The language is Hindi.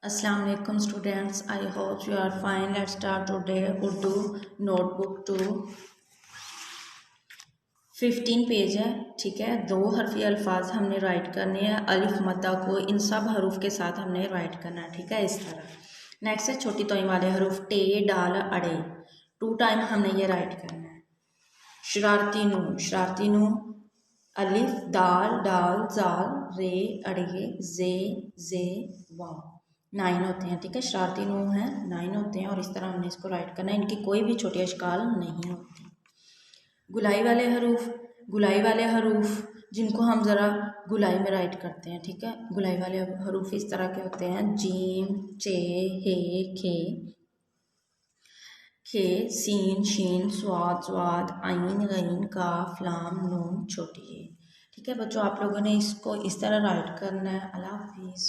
अस्सलाम वालेकुम students, I hope you are fine. Let's start today Urdu notebook 15 page है। ठीक है, 2 हरफी अल्फाज हमने राइट करने हैं। अलिफ मद्दा को इन सब हरूफ के साथ हमने राइट करना है। ठीक है, इस तरह। नेक्स्ट है छोटी तोई वाले हरूफ टे डाल अड़े। 2 टाइम हमने ये राइट करना है। शरारती नू अलिफ दाल डाल जाल रे अड़े जे वाव 9 होते हैं। ठीक है, शरारती नू है 9 होते हैं और इस तरह हमने इसको राइट करना है। इनकी कोई भी छोटी अशकाल नहीं होती। गुलाई वाले हरूफ जिनको हम ज़रा गुलाई में राइट करते हैं। ठीक है, गुलाई वाले हरूफ इस तरह के होते हैं। जीम चे हे खे सीन शीन स्वाद आइन गईन काफ लाम नून छोटी। ठीक है बच्चों, आप लोगों ने इसको इस तरह राइट करना है। अल्लाह हाफिज़।